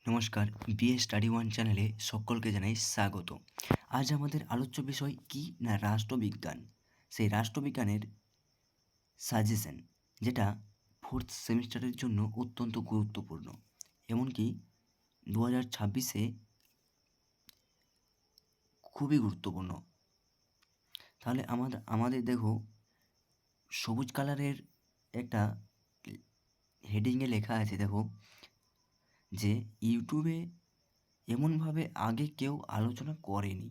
নমস্কার, BA study one চ্যানেলে সকলকে জানাই স্বাগত। আজ আমাদের আলোচ্য বিষয় কি না রাষ্ট্রবিজ্ঞান। সেই রাষ্ট্রবিজ্ঞানের সাজেশন, যেটা ফোর্থ সেমিস্টারের জন্য অত্যন্ত গুরুত্বপূর্ণ। এমনকি 2026-এ খুবই গুরুত্বপূর্ণ। তাহলে আমাদের দেখো, সবুজ কালারের একটা হেডিংয়ে লেখা আছে, দেখো যে ইউটিউবে এমনভাবে আগে কেউ আলোচনা করেনি।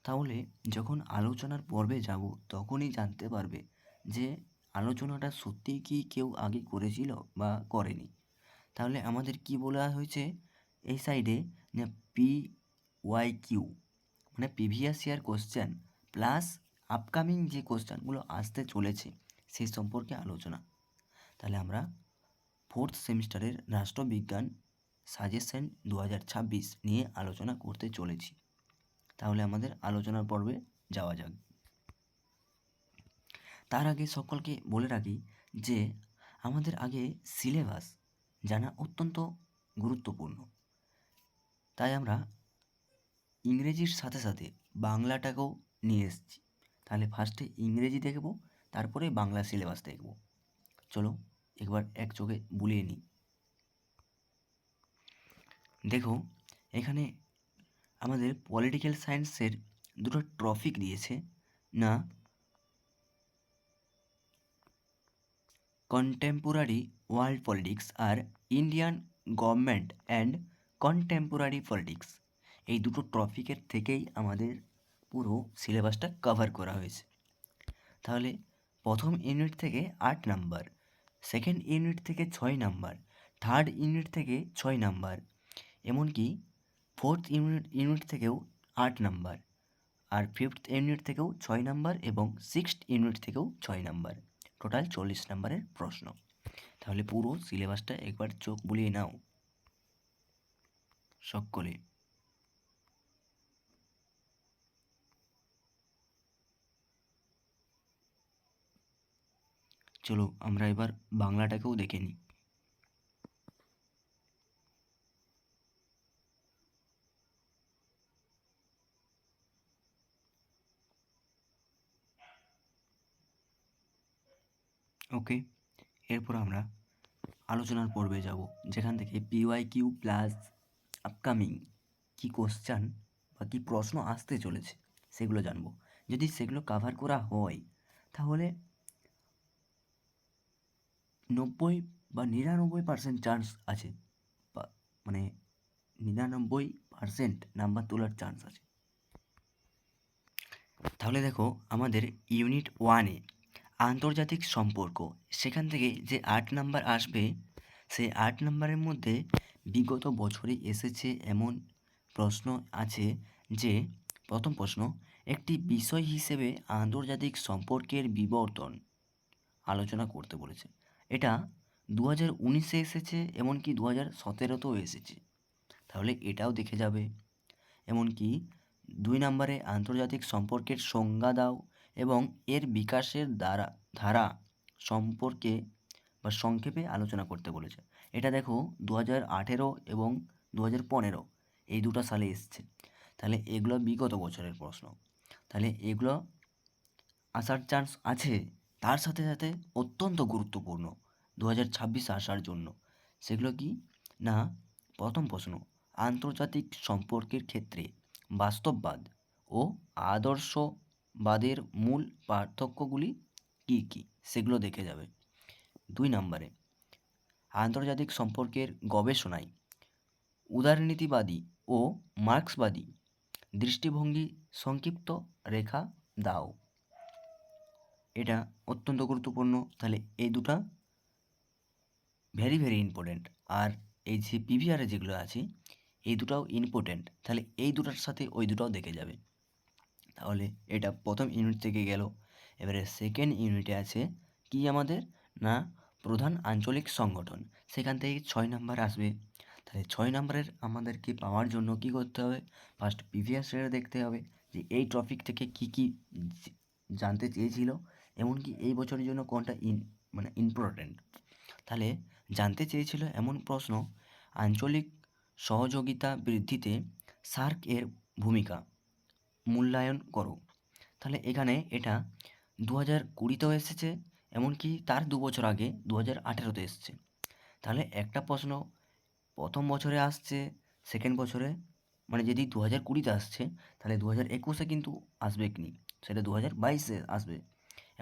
তাহলে যখন আলোচনার পর্বে যাব তখনই জানতে পারবে যে আলোচনাটা সত্যিই কি কেউ আগে করেছিল বা করেনি। তাহলে আমাদের কি বলা হয়েছে এই সাইডে, যে PYQ মানে previous year question plus upcoming যে কোশ্চেনগুলো আসতে চলেছে সেই সম্পর্কে আলোচনা। তাহলে আমরা ফোর্থ সেমিস্টারের রাষ্ট্রবিজ্ঞান সাজেশন 2026 নিয়ে আলোচনা করতে চলেছি। তাহলে আমাদের আলোচনার পর্বে যাওয়া যাক। তার আগে সকলকে বলে রাখি যে আমাদের আগে সিলেবাস জানা অত্যন্ত গুরুত্বপূর্ণ। তাই আমরা ইংরেজির সাথে সাথে বাংলাটাকেও নিয়ে এসেছি। তাহলে ফার্স্টে ইংরেজি দেখব, তারপরে বাংলা সিলেবাস দেখব। চলো একবার এক চোখে বুলিয়ে নিই। দেখো, এখানে আমাদের পলিটিক্যাল সায়েন্সের দুটো টপিক দিয়েছে, না কন্টেম্পোরারি ওয়ার্ল্ড পলিটিক্স আর Indian government and contemporary politics. এই দুটো টপিকের থেকেই আমাদের পুরো সিলেবাসটা কভার করা হয়েছে। তাহলে প্রথম ইউনিট থেকে 8 নাম্বার, সেকেন্ড ইউনিট থেকে 6 নাম্বার, থার্ড ইউনিট থেকে 6 নাম্বার, এমনকি ফোর্থ ইউনিট থেকেও 8 নাম্বার, আর ফিফথ ইউনিট থেকেও 6 নাম্বার এবং সিক্সথ ইউনিট থেকেও 6 নাম্বার, টোটাল 40 নাম্বারের প্রশ্ন। তাহলে পুরো সিলেবাসটা একবার চোখ বুলিয়ে নাও সকলে। চলো আমরা এবার বাংলাটাকেও দেখে নিই। ওকে, এরপর আমরা আলোচনার পর্বে যাব, যেখান থেকে PYQ প্লাস আপকামিং কী কোশ্চান বা কী প্রশ্ন আসতে চলেছে সেগুলো জানবো। যদি সেগুলো কাভার করা হয় তাহলে 90 বা 99% চান্স আছে, মানে 99% নাম্বার তোলার চান্স আছে। তাহলে দেখো, আমাদের ইউনিট 1-এ আন্তর্জাতিক সম্পর্ক, সেখান থেকে যে 8 নাম্বার আসবে, সেই 8 নাম্বারের মধ্যে বিগত বছরে এসেছে এমন প্রশ্ন আছে, যে প্রথম প্রশ্ন, একটি বিষয় হিসেবে আন্তর্জাতিক সম্পর্কের বিবর্তন আলোচনা করতে বলেছে। এটা 2019-এ এসেছে, এমনকি 2017-তেও এসেছে। তাহলে এটাও দেখে যাবে। এমনকি 2 নাম্বারে আন্তর্জাতিক সম্পর্কের সংজ্ঞা দাও এবং এর বিকাশের ধারা সম্পর্কে বা সংক্ষেপে আলোচনা করতে বলেছে। এটা দেখো 2018 এবং 2015 এই দুটো সালে এসছে। তাহলে এগুলো বিগত বছরের প্রশ্ন, তাহলে এগুলো আসার চান্স আছে। তার সাথে সাথে অত্যন্ত গুরুত্বপূর্ণ 2026 আসার জন্য, সেগুলো কি না, প্রথম প্রশ্ন, আন্তর্জাতিক সম্পর্কের ক্ষেত্রে বাস্তববাদ ও আদর্শবাদের মূল পার্থক্যগুলি কী কী, সেগুলো দেখে যাবে। 2 নম্বরে, আন্তর্জাতিক সম্পর্কের গবেষণায় উদারনীতিবাদী ও মার্ক্সবাদী দৃষ্টিভঙ্গি সংক্ষিপ্ত রেখা দাও। এটা অত্যন্ত গুরুত্বপূর্ণ। তাহলে এই দুটা ভেরি ভেরি ইম্পর্ট্যান্ট। আর এই যে পিভিআরে যেগুলো আছে এই দুটাও ইম্পর্ট্যান্ট। তাহলে এই দুটার সাথে ওই দুটাও দেখে যাবে। তাহলে এটা প্রথম ইউনিট থেকে গেল। এবারে সেকেন্ড ইউনিটে আছে কি আমাদের, না প্রধান আঞ্চলিক সংগঠন, সেখান থেকে 6 নাম্বার আসবে। তাহলে 6 নাম্বারের আমাদেরকে পাওয়ার জন্য কি করতে হবে, ফার্স্ট প্রিভিয়াস ইয়ারে দেখতে হবে যে এই টপিক থেকে কি কি জানতে চেয়েছিল, এমনকি এই বছরের জন্য কোনটা মানে ইম্পর্ট্যান্ট। তাহলে জানতে চেয়েছিল এমন প্রশ্ন, আঞ্চলিক সহযোগিতা বৃদ্ধিতে সার্ক এর ভূমিকা মূল্যায়ন করো। তাহলে এখানে এটা 2020তেও এসেছে, এমনকি তার 2 বছর আগে 2018তে এসছে। তাহলে একটা প্রশ্ন প্রথম বছরে আসছে, সেকেন্ড বছরে, মানে যদি 2020তে আসছে তাহলে 2021-এ কিন্তু আসবে কি, সেটা 2022-এ আসবে।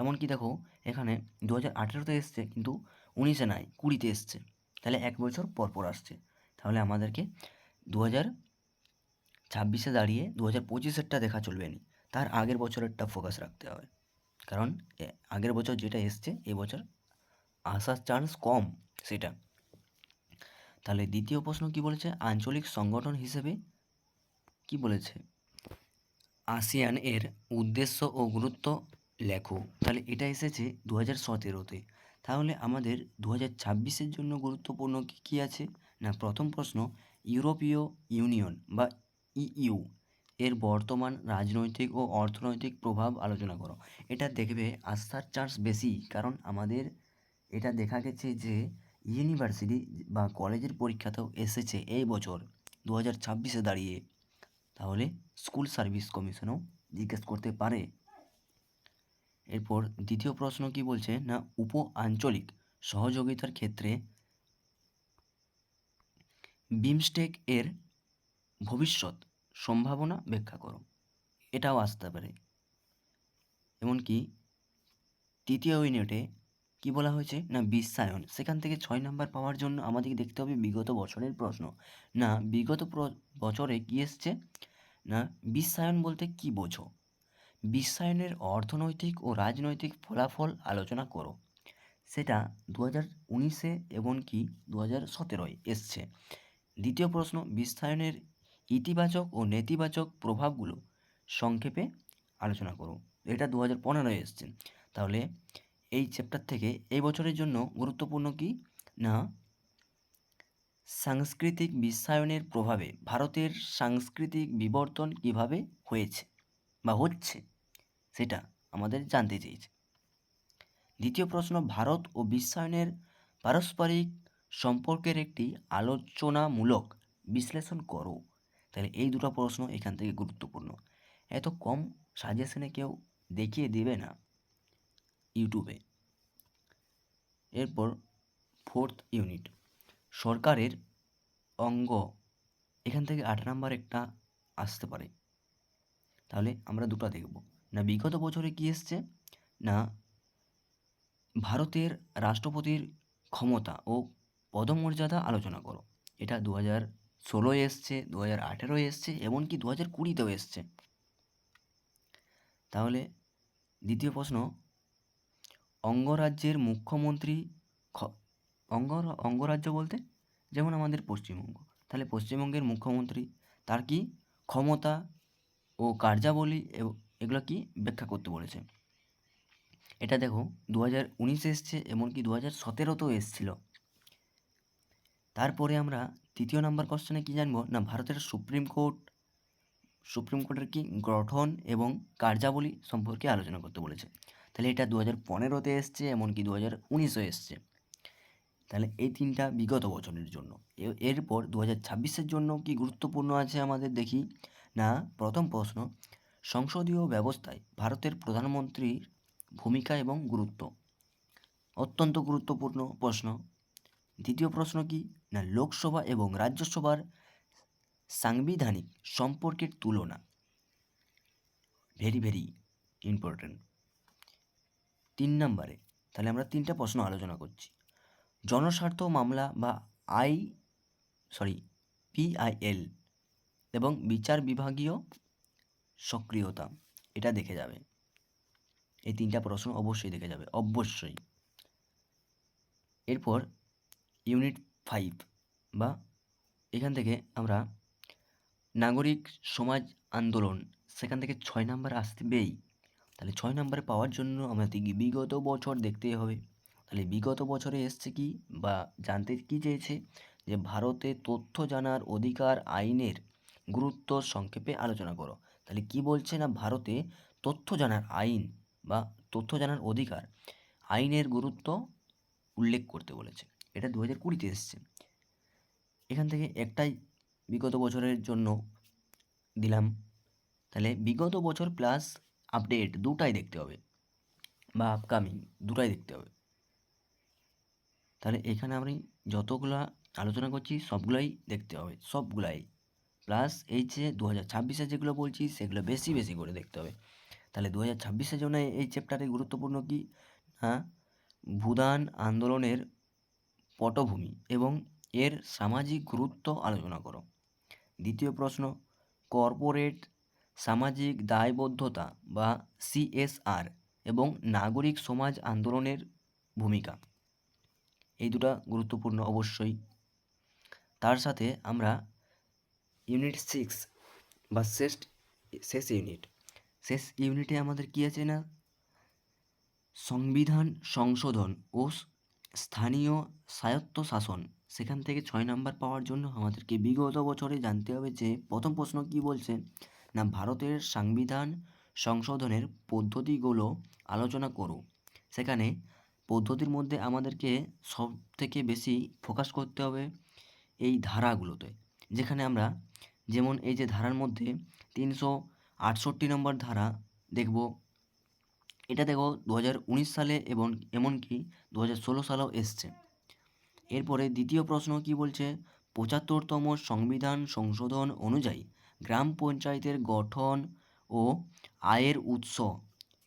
এমনকি দেখো এখানে 2018তে এসছে কিন্তু 19-এ নাই, 20-তে এসছে, তাহলে 1 বছর পর পর আসছে। তাহলে আমাদেরকে 2026-এ দাঁড়িয়ে 2025-এরটা দেখা চলবে না, তার আগের বছরেরটা ফোকাস রাখতে হবে, কারণ আগের বছর যেটা এসছে এবছর আসার চান্স কম সেটা। তাহলে দ্বিতীয় প্রশ্ন কি বলেছে, আঞ্চলিক সংগঠন হিসেবে কি বলেছে, আসিয়ান এর উদ্দেশ্য ও গুরুত্ব লেখো। তাহলে এটা এসেছে 2017-তে। তাহলে আমাদের 2026-এর জন্য গুরুত্বপূর্ণ কী কী আছে না, প্রথম প্রশ্ন, ইউরোপীয় ইউনিয়ন বা ইইউ এর বর্তমান রাজনৈতিক ও অর্থনৈতিক প্রভাব আলোচনা করো। এটা দেখবে আসার চান্স বেশি, কারণ আমাদের এটা দেখা গেছে যে ইউনিভার্সিটি বা কলেজের পরীক্ষাতেও এসেছে এই বছর 2026-এ দাঁড়িয়ে। তাহলে স্কুল সার্ভিস কমিশনও জিজ্ঞেস করতে পারে। এরপর দ্বিতীয় প্রশ্ন কি বলছে না, উপ আঞ্চলিক সহযোগিতার ক্ষেত্রে বিমস্টেক এর ভবিষ্যৎ সম্ভাবনা ব্যাখ্যা করো। এটাও আসতে পারে। এমনকি তৃতীয় ইউনিটে কি বলা হয়েছে না, বিশ্বায়ন, সেখান থেকে 6 নাম্বার পাওয়ার জন্য আমাদেরকে দেখতে হবে বিগত বছরের প্রশ্ন। না বিগত বছরে কি এসছে না, বিশ্বায়ন বলতে কি বোঝো, বিশ্বায়নের অর্থনৈতিক ও রাজনৈতিক ফলাফল আলোচনা করো। সেটা 2019-এ এমনকি 2017-য় এসছে। দ্বিতীয় প্রশ্ন, বিশ্বায়নের ইতিবাচক ও নেতিবাচক প্রভাবগুলো সংক্ষেপে আলোচনা করো। এটা 2015-য় এসছে। তাহলে এই চ্যাপ্টার থেকে এই বছরের জন্য গুরুত্বপূর্ণ কি না, সাংস্কৃতিক বিশ্বায়নের প্রভাবে ভারতের সাংস্কৃতিক বিবর্তন কিভাবে হয়েছে বা হচ্ছে সেটা আমাদের জানতে চেয়েছে। দ্বিতীয় প্রশ্ন, ভারত ও বিশ্বায়নের পারস্পরিক সম্পর্কের একটি আলোচনামূলক বিশ্লেষণ করো। তাহলে এই দুটো প্রশ্ন এখান থেকে গুরুত্বপূর্ণ। এত কম সাজেশনে কেউ দেখিয়ে দেবে না ইউটিউবে। এরপর 4th ইউনিট, সরকারের অঙ্গ, এখান থেকে 8 নাম্বার একটা আসতে পারে। তাহলে আমরা দুটো দেখব না, বিগত বছরে কি এসছে না, ভারতের রাষ্ট্রপতির ক্ষমতা ও পদমর্যাদা আলোচনা করো। এটা 2016-এ এসছে, 2018-এ এসছে, এমনকি 2020-তেও এসছে। তাহলে দ্বিতীয় প্রশ্ন, অঙ্গরাজ্যের মুখ্যমন্ত্রী অঙ্গরাজ্য বলতে যেমন আমাদের পশ্চিমবঙ্গ, তাহলে পশ্চিমবঙ্গের মুখ্যমন্ত্রী তার কি ক্ষমতা ও কার্যাবলী এগুলো কি ব্যাখ্যা করতে বলেছে। এটা দেখো 2019-এ এসছে, এমনকি 2017-তেও এসছিল। তারপরে আমরা তৃতীয় নাম্বার কোশ্চেনে কি জানবো না, ভারতের সুপ্রিম কোর্টের কি গঠন এবং কার্যাবলী সম্পর্কে আলোচনা করতে বলেছে। তাহলে এটা 2015-তে এসছে, এমনকি 2019-এ এসছে। তাহলে এই তিনটা বিগত বছরের জন্য। এরপর 2026-এর জন্য কি গুরুত্বপূর্ণ আছে আমাদের দেখি না, প্রথম প্রশ্ন, সংসদীয় ব্যবস্থায় ভারতের প্রধানমন্ত্রীর ভূমিকা এবং গুরুত্ব, অত্যন্ত গুরুত্বপূর্ণ প্রশ্ন। দ্বিতীয় প্রশ্ন কি না, লোকসভা এবং রাজ্যসভার সাংবিধানিক সম্পর্কের তুলনা, ভেরি ভেরি ইম্পর্ট্যান্ট। 3 নম্বরে তাহলে আমরা 3টা প্রশ্ন আলোচনা করছি, জনস্বার্থ মামলা বা PIL এবং বিচার বিভাগীয় সক্রিয়তা, এটা দেখে যাবে। এই 3টা প্রশ্ন অবশ্যই দেখে যাবে, অবশ্যই। এরপর ইউনিট 5 বা এখান থেকে আমরা নাগরিক সমাজ আন্দোলন, সেখান থেকে 6 নাম্বার আসবেই। তাহলে 6 নাম্বারে পাওয়ার জন্য আমাদেরকে বিগত বছর দেখতেই হবে। তাহলে বিগত বছরে এসছে কি বা জানতে কি চেয়েছে যে ভারতে তথ্য জানার অধিকার আইনের গুরুত্ব সংক্ষেপে আলোচনা করো। তাহলে কি বলছে না, ভারতে তথ্য জানার আইন বা তথ্য জানার অধিকার আইনের গুরুত্ব উল্লেখ করতে বলেছে। এটা 2020-তে এসছে। এখান থেকে একটাই বিগত বছরের জন্য দিলাম। তাহলে বিগত বছর প্লাস আপডেট দুটাই দেখতে হবে, বা আপকামিং দুটাই দেখতে হবে। তাহলে এখানে আমি যতগুলা আলোচনা করছি সবগুলাই দেখতে হবে, সবগুলাই। প্লাস এই যে 2026-এ যেগুলো বলছি সেগুলো বেশি বেশি করে দেখতে হবে। তাহলে 2026-এর জন্য এই চ্যাপ্টারে গুরুত্বপূর্ণ কি না, ভূদান আন্দোলনের পটভূমি এবং এর সামাজিক গুরুত্ব আলোচনা করো। দ্বিতীয় প্রশ্ন, কর্পোরেট সামাজিক দায়বদ্ধতা বা সিএসআর এবং নাগরিক সমাজ আন্দোলনের ভূমিকা, এই দুটো গুরুত্বপূর্ণ অবশ্যই। তার সাথে আমরা ইউনিট 6 বা শেষ ইউনিটে আমাদের কি আছে না, সংবিধান সংশোধন ও স্থানীয় স্বায়ত্তশাসন। সেখান থেকে 6 নাম্বার পাওয়ার জন্য আমাদেরকে বিগত বছরে জানতে হবে যে প্রথম প্রশ্ন কি বলছে না, ভারতের সংবিধান সংশোধনের পদ্ধতিগুলো আলোচনা করো। সেখানে পদ্ধতির মধ্যে আমাদেরকে সব থেকে বেশি ফোকাস করতে হবে এই ধারাগুলোতে, যেখানে আমরা যেমন এই যে ধারার মধ্যে 368 নম্বর ধারা দেখব। এটা দেখো 2019 সালে এবং এমনকি 2016 সালেও এসছে। এরপরে দ্বিতীয় প্রশ্ন কি বলছে, 75তম সংবিধান সংশোধন অনুযায়ী গ্রাম পঞ্চায়েতের গঠন ও আয়ের উৎস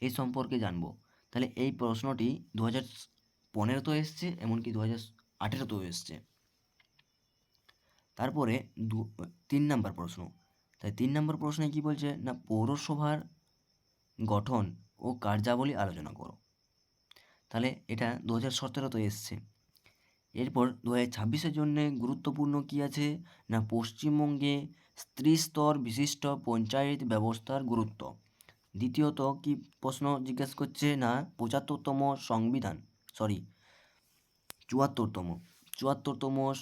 এই সম্পর্কে জানবো। তাহলে এই প্রশ্নটি 2015তেও এসছে, এমনকি 2018তেও এসছে। তারপরে 3 নম্বর প্রশ্ন, তাই 3 নম্বর প্রশ্নে কি বলছে না, পৌরসভার গঠন ও কার্যাবলী আলোচনা করো। তাহলে এটা 2017তো এসছে। এরপর 2026-এর জন্যে গুরুত্বপূর্ণ কি আছে না, পশ্চিমবঙ্গে ত্রিস্তর বিশিষ্ট পঞ্চায়েত ব্যবস্থার গুরুত্ব। দ্বিতীয়ত কি প্রশ্ন জিজ্ঞেস করছে না, 74তম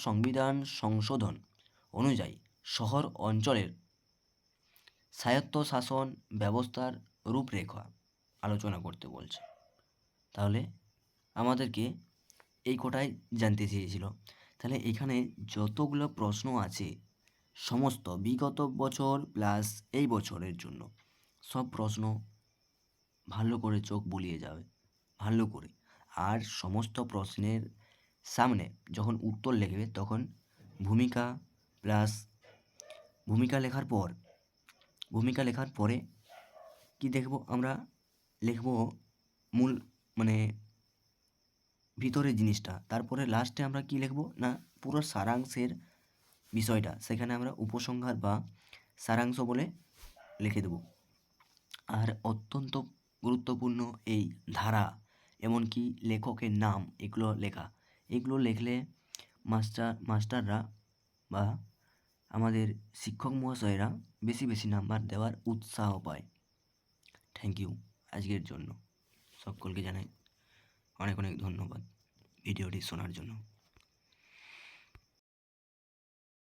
সংবিধান সংশোধন অনুযায়ী শহর অঞ্চলের স্বায়ত্তশাসন ব্যবস্থার রূপরেখা আলোচনা করতে বলছে। তাহলে আমাদেরকে এই কোটাই জানতে চেয়েছিল। তাহলে এখানে যতগুলো প্রশ্ন আছে সমস্ত বিগত বছর প্লাস এই বছরের জন্য সব প্রশ্ন ভালো করে চোখ বুলিয়ে যাবে, ভালো করে। আর সমস্ত প্রশ্নের সামনে যখন উত্তর লিখবে তখন ভূমিকা প্লাস ভূমিকা লেখার পরে কি দেখব আমরা, লিখব মূল মানে ভিতরের জিনিসটা। তারপরে লাস্টে আমরা কি লিখব না, পুরো সারাংশের বিষয়টা সেখানে আমরা উপসংহার বা সারাংশ বলে লিখে দেব। আর অত্যন্ত গুরুত্বপূর্ণ এই ধারা, এমনকি লেখকের নাম, এগুলো লিখলে মাস্টাররা বা আমাদের শিক্ষক মহাশয়রা বেশি বেশি নাম্বার দেওয়ার উৎসাহ পায়। Thank you. আজকের জন্য সকলকে জানাই অনেক অনেক ধন্যবাদ ভিডিওটি শোনার জন্য।